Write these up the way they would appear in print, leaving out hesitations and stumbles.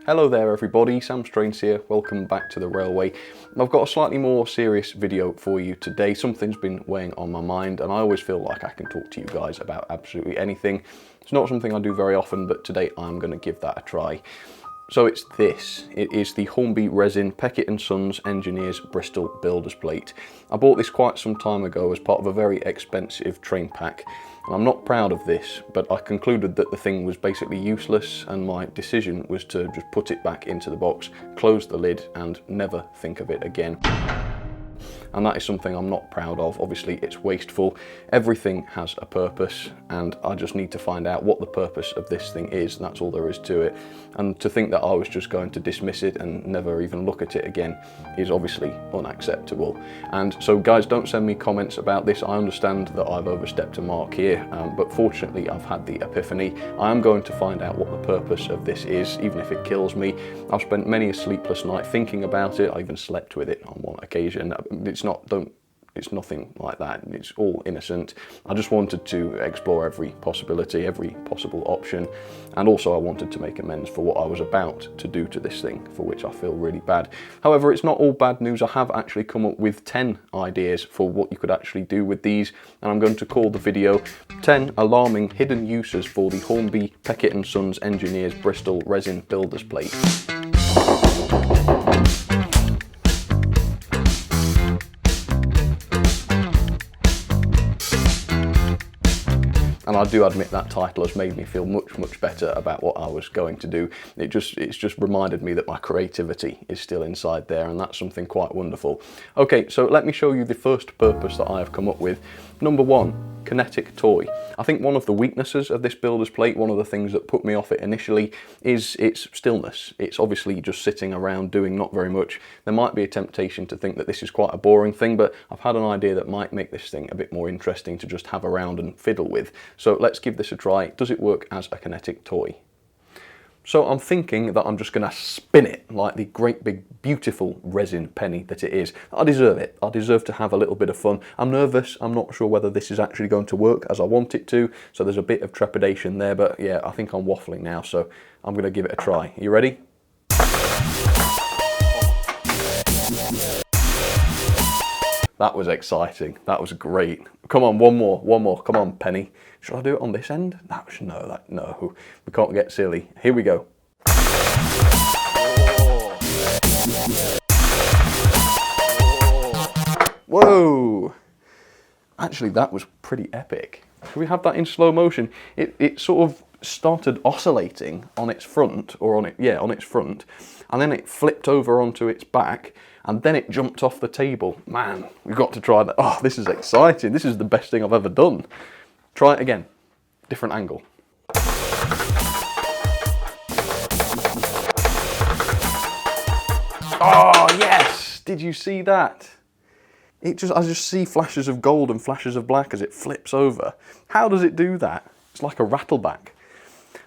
Hello there everybody, Sam'sTrains here, welcome back to the railway. I've got a slightly more serious video for you today. Something's been weighing on my mind and I always feel like I can talk to you guys about absolutely anything. It's not something I do very often, but today I'm going to give that a try. So it's this. It is the Hornby Resin Peckett & Sons Engineers Bristol Builder's Plate. I bought this quite some time ago as part of a very expensive train pack. And I'm not proud of this, but I concluded that the thing was basically useless and my decision was to just put it back into the box, close the lid and never think of it again. And that is something I'm not proud of. Obviously it's wasteful. Everything has a purpose and I just need to find out what the purpose of this thing is. That's all there is to it. And to think that I was just going to dismiss it and never even look at it again is obviously unacceptable. And so guys, don't send me comments about this. I understand that I've overstepped a mark here, but fortunately I've had the epiphany. I am going to find out what the purpose of this is, even if it kills me. I've spent many a sleepless night thinking about it. I even slept with it on one occasion. It's nothing like that. It's all innocent. I just wanted to explore every possibility, every possible option. And also I wanted to make amends for what I was about to do to this thing, for which I feel really bad. However, it's not all bad news. I have actually come up with 10 ideas for what you could actually do with these. And I'm going to call the video 10 Alarming Hidden Uses for the Hornby Peckett & Sons Engineers Bristol Resin Builder's Plate. And I do admit that title has made me feel much better about what I was going to do. It's just reminded me that my creativity is still inside there, and that's something quite wonderful. Okay, so let me show you the first purpose that I have come up with. Number one, Kinetic Toy. I think one of the weaknesses of this builder's plate, one of the things that put me off it initially, is its stillness. It's obviously just sitting around doing not very much. There might be a temptation to think that this is quite a boring thing, but I've had an idea that might make this thing a bit more interesting to just have around and fiddle with. So let's give this a try. Does it work as a kinetic toy? So I'm thinking that I'm just going to spin it like the great big beautiful resin penny that it is. I deserve it. I deserve to have a little bit of fun. I'm nervous. I'm not sure whether this is actually going to work as I want it to. So there's a bit of trepidation there, but yeah, I think I'm waffling now. So I'm going to give it a try. Are you ready? That was exciting. That was great. Come on, one more. Come on, Penny. Should I do it on this end? No, we can't get silly. Here we go. Whoa! Actually, that was pretty epic. Can we have that in slow motion? It sort of started oscillating on its front, on its front, and then it flipped over onto its back, and then it jumped off the table. Man, we've got to try that. Oh, this is exciting. This is the best thing I've ever done. Try it again. Different angle. Oh, yes! Did you see that? I just see flashes of gold and flashes of black as it flips over. How does it do that? It's like a rattleback.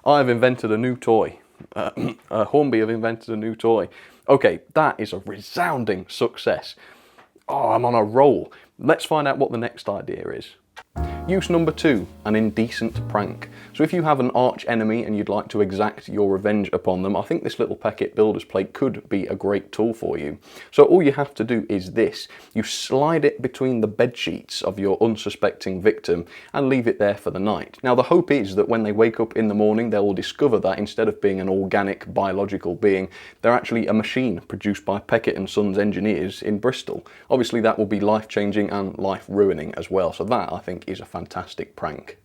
I've invented a new toy. Hornby have invented a new toy. Okay, that is a resounding success. Oh, I'm on a roll. Let's find out what the next idea is. Use number two, an indecent prank. So if you have an arch enemy and you'd like to exact your revenge upon them, I think this little Peckett builder's plate could be a great tool for you. So all you have to do is this. You slide it between the bed sheets of your unsuspecting victim and leave it there for the night. Now the hope is that when they wake up in the morning, they will discover that instead of being an organic biological being, they're actually a machine produced by Peckett & Sons engineers in Bristol. Obviously that will be life-changing and life-ruining as well. So that, I think, is a fantastic prank.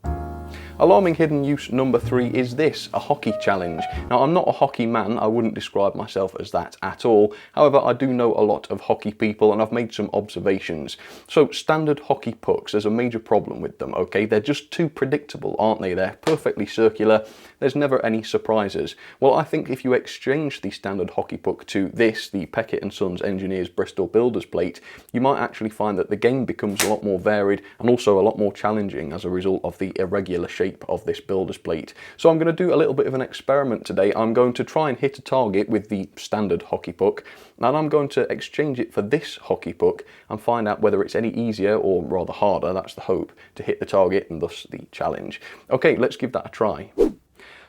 Alarming hidden use number three is this, a hockey challenge. Now I'm not a hockey man, I wouldn't describe myself as that at all. However, I do know a lot of hockey people and I've made some observations. So standard hockey pucks, there's a major problem with them, okay? They're just too predictable, aren't they? They're perfectly circular, there's never any surprises. Well, I think if you exchange the standard hockey puck to this, the Peckett & Sons Engineers Bristol Builder's Plate, you might actually find that the game becomes a lot more varied and also a lot more challenging as a result of the irregular shape of this builder's plate. So I'm going to do a little bit of an experiment today. I'm going to try and hit a target with the standard hockey puck, and I'm going to exchange it for this hockey puck and find out whether it's any easier or rather harder, that's the hope, to hit the target and thus the challenge. Okay, let's give that a try.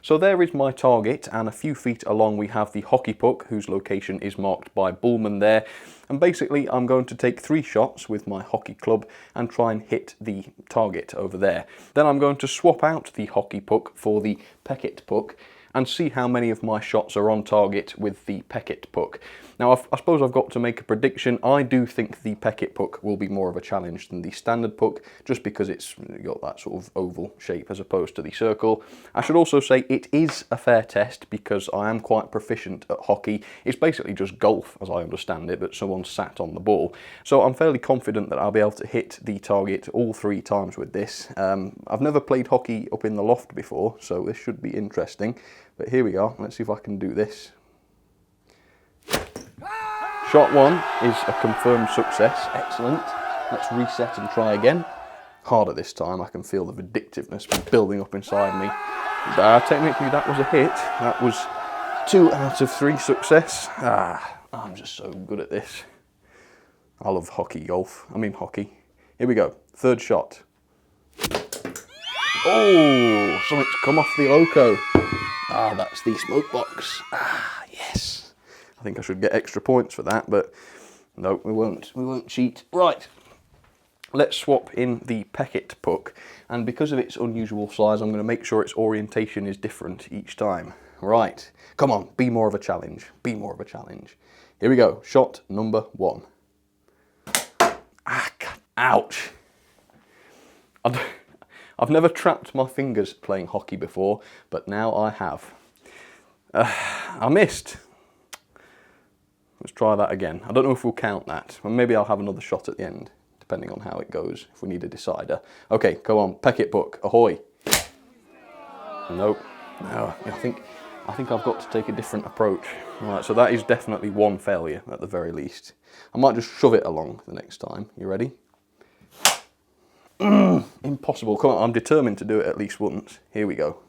So there is my target, and a few feet along we have the hockey puck, whose location is marked by Bullman there. And basically I'm going to take 3 shots with my hockey club and try and hit the target over there. Then I'm going to swap out the hockey puck for the Peckett puck and see how many of my shots are on target with the Peckett puck. Now I suppose I've got to make a prediction. I do think the Peckett puck will be more of a challenge than the standard puck, just because it's got that sort of oval shape as opposed to the circle. I should also say it is a fair test because I am quite proficient at hockey. It's basically just golf as I understand it, but someone sat on the ball. So I'm fairly confident that I'll be able to hit the target all 3 times with this. I've never played hockey up in the loft before, so this should be interesting. But here we are, let's see if I can do this. Shot 1 is a confirmed success, excellent. Let's reset and try again. Harder this time, I can feel the vindictiveness building up inside me. Technically that was a hit, that was 2 out of 3 success. I'm just so good at this. I love hockey. Here we go, 3rd shot. Oh, something's come off the loco. That's the smoke box. Yes. I think I should get extra points for that, but no, we won't cheat. Right, let's swap in the Peckett puck, and because of its unusual size, I'm going to make sure its orientation is different each time. Right, come on, be more of a challenge, be more of a challenge. Here we go, shot number 1. Ouch. I've never trapped my fingers playing hockey before, but now I have. I missed. Let's try that again. I don't know if we'll count that. Well, maybe I'll have another shot at the end, depending on how it goes, if we need a decider. Okay, go on, Peckett puck, ahoy. Nope. No, I think I've got to take a different approach. Right, so that is definitely 1 failure at the very least. I might just shove it along the next time. You ready? Impossible. Come on, I'm determined to do it at least once. Here we go.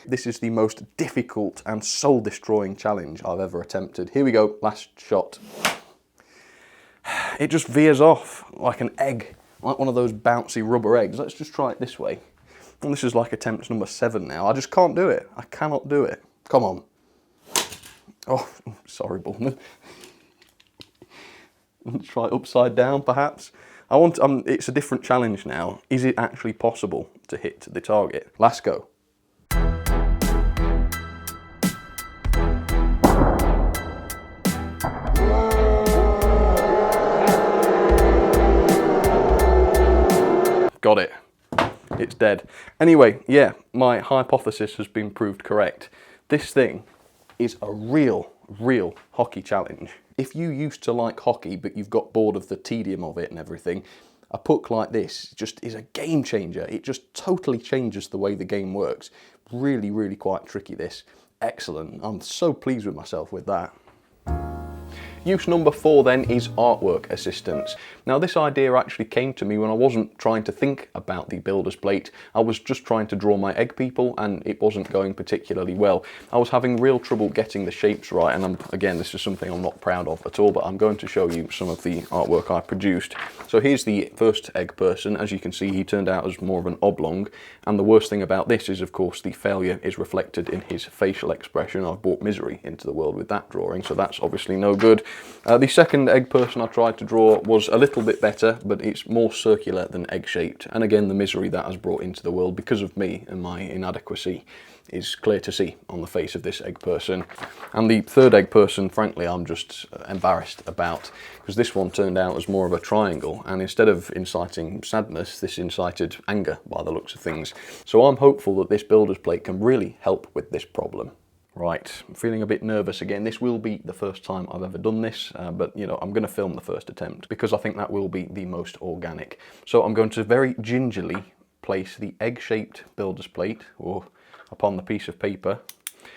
This is the most difficult and soul-destroying challenge I've ever attempted. Here we go, last shot. It just veers off like an egg, like one of those bouncy rubber eggs. Let's just try it this way. And this is like attempt number 7 now. I just can't do it. I cannot do it. Come on. Oh, sorry, Bullman. Let's try it upside down, perhaps. It's a different challenge now. Is it actually possible to hit the target? Let's go. Got it. It's dead. Anyway, yeah, my hypothesis has been proved correct. This thing is a real hockey challenge. If you used to like hockey, but you've got bored of the tedium of it and everything, a puck like this just is a game changer. It just totally changes the way the game works. Really quite tricky, this. Excellent. I'm so pleased with myself with that. Use number 4 then is artwork assistance. Now this idea actually came to me when I wasn't trying to think about the builder's plate. I was just trying to draw my egg people and it wasn't going particularly well. I was having real trouble getting the shapes right, and again, this is something I'm not proud of at all, but I'm going to show you some of the artwork I produced. So here's the first egg person. As you can see, he turned out as more of an oblong, and the worst thing about this is, of course, the failure is reflected in his facial expression. I've brought misery into the world with that drawing, so that's obviously no good. The second egg person I tried to draw was a little bit better, but it's more circular than egg-shaped. And again, the misery that has brought into the world because of me and my inadequacy is clear to see on the face of this egg person. And the third egg person, frankly, I'm just embarrassed about, because this one turned out as more of a triangle, and instead of inciting sadness, this incited anger by the looks of things. So I'm hopeful that this builder's plate can really help with this problem. Right, I'm feeling a bit nervous again. This will be the first time I've ever done this, but you know, I'm going to film the first attempt because I think that will be the most organic. So I'm going to very gingerly place the egg-shaped builder's plate upon the piece of paper,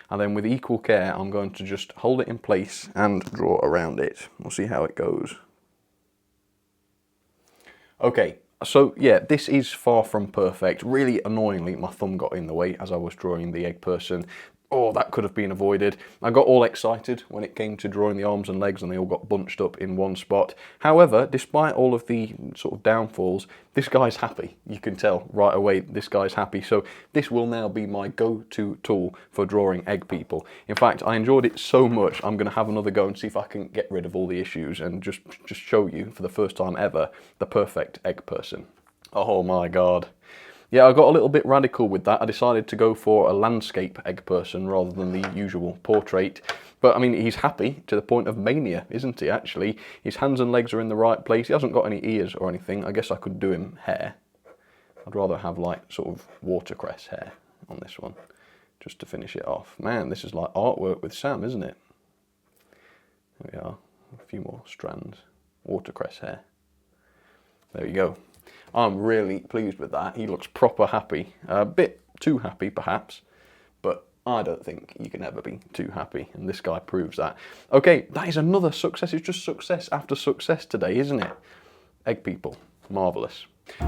and then with equal care I'm going to just hold it in place and draw around it. We'll see how it goes. Okay, so yeah, this is far from perfect. Really annoyingly, my thumb got in the way as I was drawing the egg person. Oh, that could have been avoided. I got all excited when it came to drawing the arms and legs and they all got bunched up in one spot. However, despite all of the sort of downfalls, this guy's happy. You can tell right away this guy's happy. So this will now be my go-to tool for drawing egg people. In fact, I enjoyed it so much, I'm going to have another go and see if I can get rid of all the issues and just show you, for the first time ever, the perfect egg person. Oh my God. Yeah, I got a little bit radical with that. I decided to go for a landscape egg person rather than the usual portrait. But I mean, he's happy to the point of mania, isn't he, actually? His hands and legs are in the right place. He hasn't got any ears or anything. I guess I could do him hair. I'd rather have like sort of watercress hair on this one, just to finish it off. Man, this is like artwork with Sam, isn't it? There we are, a few more strands. Watercress hair. There you go. I'm really pleased with that. He looks proper happy. A bit too happy, perhaps, but I don't think you can ever be too happy, and this guy proves that. Okay, that is another success. It's just success after success today, isn't it? Egg people. Marvellous.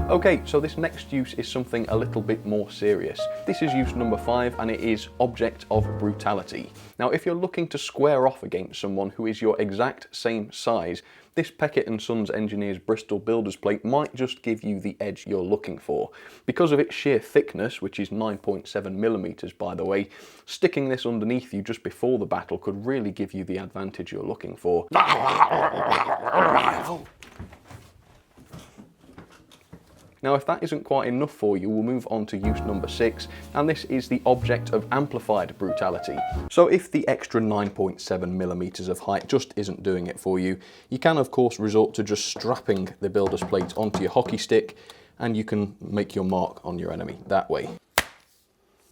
Okay, so this next use is something a little bit more serious. This is use number 5, and it is Object of Brutality. Now, if you're looking to square off against someone who is your exact same size, this Peckett & Sons Engineers Bristol Builder's Plate might just give you the edge you're looking for. Because of its sheer thickness, which is 9.7mm by the way, sticking this underneath you just before the battle could really give you the advantage you're looking for. Now, if that isn't quite enough for you, we'll move on to use number 6, and this is the Object of Amplified Brutality. So if the extra 9.7mm of height just isn't doing it for you, you can of course resort to just strapping the builder's plate onto your hockey stick, and you can make your mark on your enemy that way.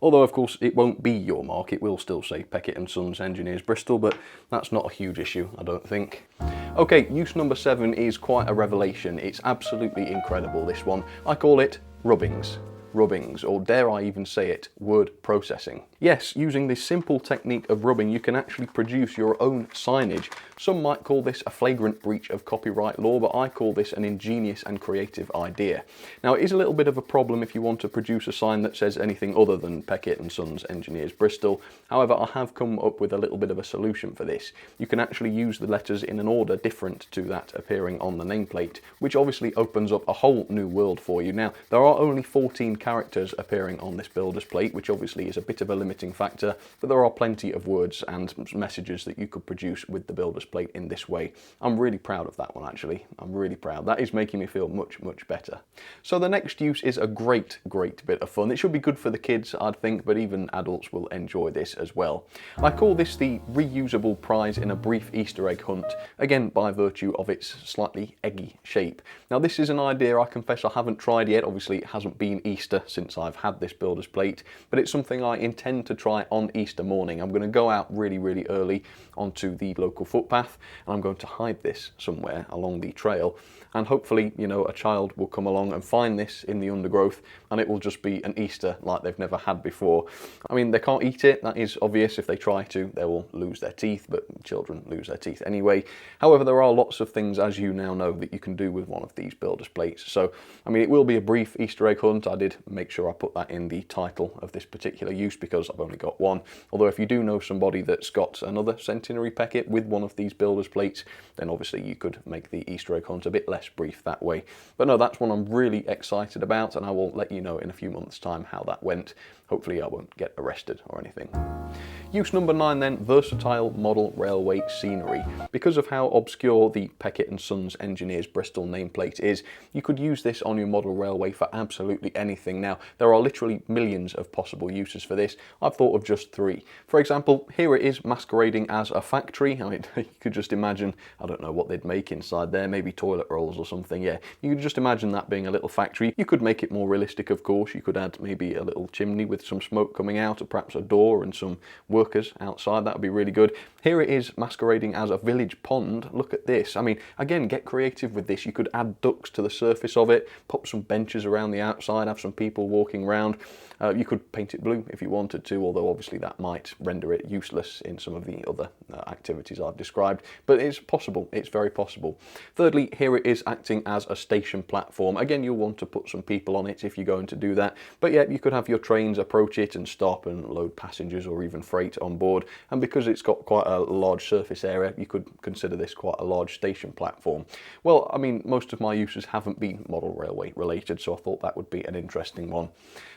Although, of course, it won't be your mark, it will still say Peckett & Sons Engineers Bristol, but that's not a huge issue, I don't think. Okay, use number 7 is quite a revelation. It's absolutely incredible, this one. I call it rubbings. Rubbings, or dare I even say it, word processing. Yes, using this simple technique of rubbing, you can actually produce your own signage. Some might call this a flagrant breach of copyright law, but I call this an ingenious and creative idea. Now, it is a little bit of a problem if you want to produce a sign that says anything other than Peckett & Sons Engineers Bristol. However, I have come up with a little bit of a solution for this. You can actually use the letters in an order different to that appearing on the nameplate, which obviously opens up a whole new world for you. Now, there are only 14 characters appearing on this builder's plate, which obviously is a bit of a limiting factor, but there are plenty of words and messages that you could produce with the builder's plate in this way. I'm really proud of that one, actually. I'm really proud. That is making me feel much, much better. So the next use is a great bit of fun. It should be good for the kids, I'd think, but even adults will enjoy this as well. I call this the reusable prize in a brief Easter egg hunt, again by virtue of its slightly eggy shape. Now, this is an idea I confess I haven't tried yet. Obviously, it hasn't been Easter since I've had this builder's plate, but it's something I intend to try on Easter morning. I'm going to go out really early onto the local footpath, and I'm going to hide this somewhere along the trail, and hopefully, you know, a child will come along and find this in the undergrowth, and it will just be an Easter like they've never had before. I mean, they can't eat it, that is obvious. If they try to, they will lose their teeth, but children lose their teeth anyway. However, there are lots of things, as you now know, that you can do with one of these builder's plates. So, I mean, it will be a brief Easter egg hunt. I did make sure I put that in the title of this particular use because I've only got one. Although if you do know somebody that's got another centenary Peckett with one of these builder's plates, then obviously you could make the Easter egg hunt a bit less brief that way. But no, that's one I'm really excited about, and I will let you know in a few months' time how that went. Hopefully I won't get arrested or anything. Use number 9 then, versatile model railway scenery. Because of how obscure the Peckett & Sons Engineers Bristol nameplate is, you could use this on your model railway for absolutely anything. Now, there are literally millions of possible uses for this. I've thought of just 3. For example, here it is masquerading as a factory. I mean, you could just imagine, I don't know what they'd make inside there, maybe toilet rolls or something, yeah. You could just imagine that being a little factory. You could make it more realistic, of course. You could add maybe a little chimney with some smoke coming out, or perhaps a door and some workers outside. That would be really good. Here it is masquerading as a village pond. Look at this. I mean, again, get creative with this. You could add ducks to the surface of it, pop some benches around the outside, have some people walking around. You could paint it blue if you wanted to, although obviously that might render it useless in some of the other activities I've described, but it's possible. It's very possible. Thirdly, here it is acting as a station platform. Again, you'll want to put some people on it if you're going to do that, but yeah, you could have your trains approach it and stop and load passengers or even freight great on board, and because it's got quite a large surface area, you could consider this quite a large station platform. Well, I mean, most of my uses haven't been model railway related, so I thought that would be an interesting one.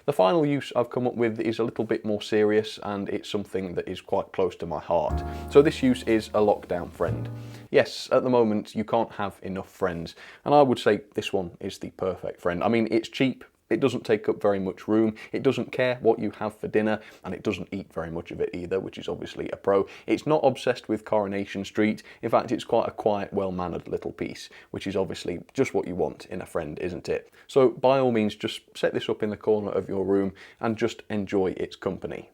The final use I've come up with is a little bit more serious, and it's something that is quite close to my heart. So this use is a lockdown friend. Yes, at the moment you can't have enough friends, and I would say this one is the perfect friend. I mean, it's cheap, it doesn't take up very much room, it doesn't care what you have for dinner, and it doesn't eat very much of it either, which is obviously a pro. It's not obsessed with Coronation Street. In fact, it's quite a quiet, well-mannered little piece, which is obviously just what you want in a friend, isn't it? So by all means, just set this up in the corner of your room and just enjoy its company.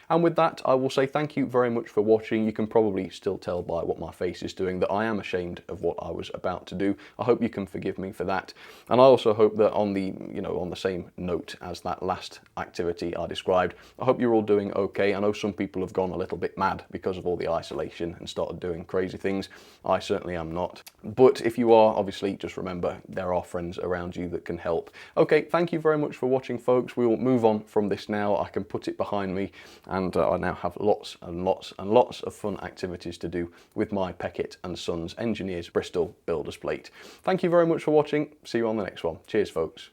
And with that, I will say thank you very much for watching. You can probably still tell by what my face is doing that I am ashamed of what I was about to do. I hope you can forgive me for that. And I also hope that on the, on the same note as that last activity I described, I hope you're all doing okay. I know some people have gone a little bit mad because of all the isolation and started doing crazy things. I certainly am not. But if you are, obviously, just remember there are friends around you that can help. Okay, thank you very much for watching, folks. We will move on from this now. I can put it behind me, and I now have lots and lots and lots of fun activities to do with my Peckett and Sons Engineers Bristol Builders Plate. Thank you very much for watching. See you on the next one. Cheers, folks.